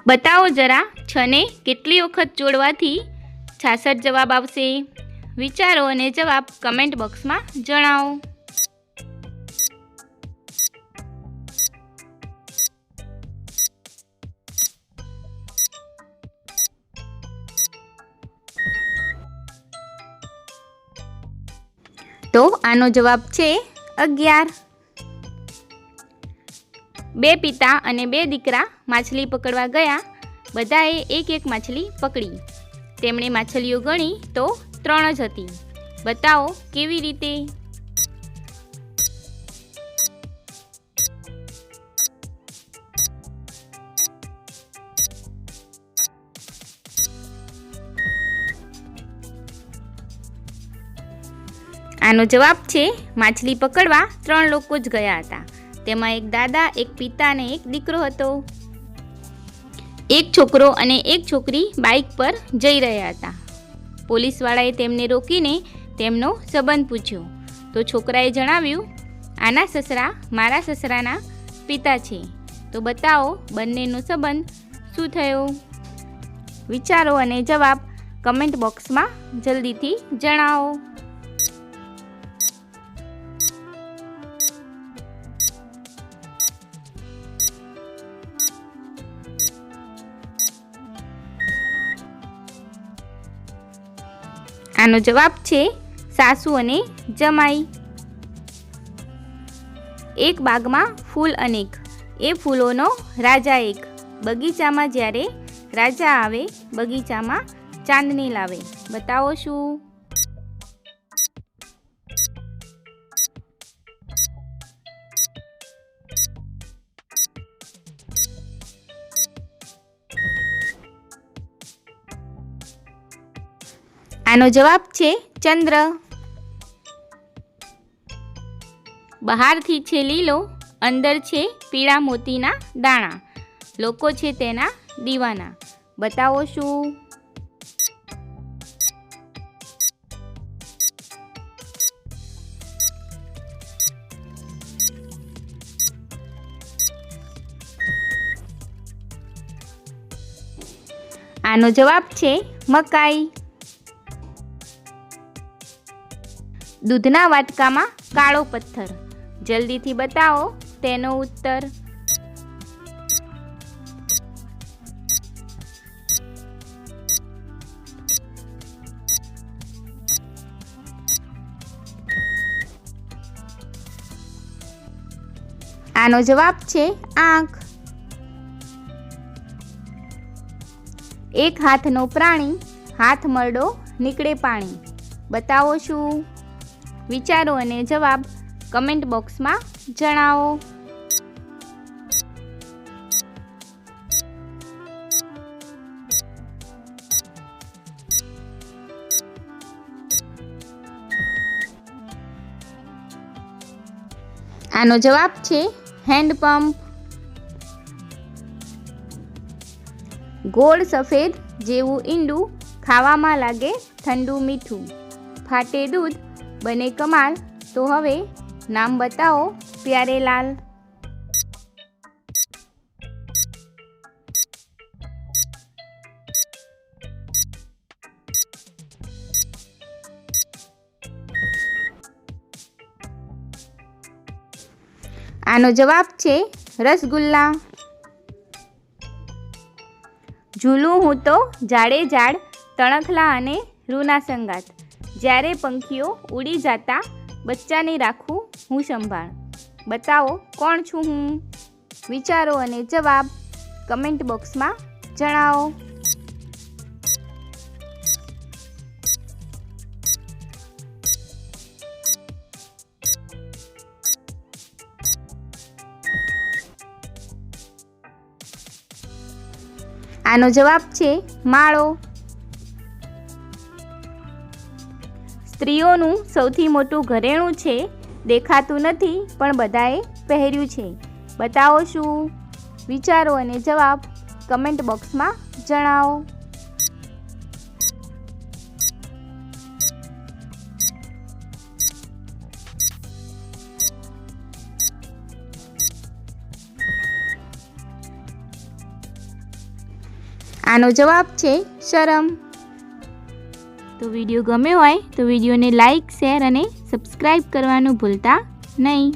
बताओ जरा 6 ने કેટલી વખત જોડવાથી 66 જવાબ આવશે? વિચારો અને જવાબ કમેન્ટ બોક્સમાં જણાવો. તો આનો જવાબ છે 11. બે પિતા અને બે દીકરા માછલી પકડવા ગયા. બધાએ એક એક માછલી પકડી. તેમણે માછલીઓ ગણી તો 3 જ હતી. બતાવો કેવી રીતે? આનો જવાબ છે માછલી પકડવા 3 લોકો જ ગયા હતા. તેમાં એક દાદા, એક પિતા અને એક દીકરો હતો. એક છોકરો અને એક છોકરી બાઇક પર જઈ રહ્યા હતા. પોલીસવાળાએ તેમને રોકીને તેમનો સંબંધ પૂછ્યો. તો છોકરાએ જણાવ્યું, આના સસરા મારા સસરાના પિતા છે. તો બતાવો બંનેનો સંબંધ શું થયો? વિચારો અને જવાબ કમેન્ટ બોક્સમાં જલ્દીથી જણાવો. આનો જવાબ છે સાસુ અને જમાઈ. એક બાગમાં ફૂલ અનેક, એ ફૂલોનો રાજા એક. બગીચામાં જ્યારે રાજા આવે, બગીચામાં ચાંદની લાવે. બતાવો શું? આનો જવાબ છે ચંદ્ર. બહારથી છે લીલો, અંદર છે પીળા મોતીના દાણા. લોકો છે તેના દીવાના. બતાવો શું? આનો જવાબ છે મકાઈ. દૂધના વાટકામાં કાળો પથ્થર. જલ્દીથી બતાવો તેનો ઉત્તર. આનો જવાબ છે આંખ. એક હાથનો પ્રાણી, હાથ મરડો નીકળે પાણી. બતાવો શું? વિચારો અને જવાબ કમેન્ટ બોક્સમાં જણાવો. આનો જવાબ છે હેન્ડપંપ. ગોળ સફેદ જેવું ઈંડું, ખાવામાં લાગે ઠંડુ મીઠું. ફાટે દૂધ, બને કમાલ. તો હવે નામ બતાવો પ્યારેલાલ. આનો જવાબ છે રસગુલ્લા. ઝૂલું હું તો ઝાડે ઝાડ, તણખલા અને રૂના સંગાત. જ્યારે પંખીઓ ઉડી જાતા, બચ્ચાને રાખું હું સંભાળ. બતાવો કોણ છું હું? વિચારો અને જવાબ કમેન્ટ બોક્સમાં જણાવો. આનો જવાબ છે માળો. સ્ત્રીઓનું સૌથી મોટું ઘરેણું છે, દેખાતું નથી પણ બધાએ પહેર્યું છે. બતાવો શું? વિચારો અને જવાબ કમેન્ટ બોક્સમાં જણાવો. આનો જવાબ છે શરમ. તો વિડીયો ગમ્યો હોય તો વિડીયોને લાઈક, શેર અને સબસ્ક્રાઈબ કરવાનું ભૂલતા નહીં.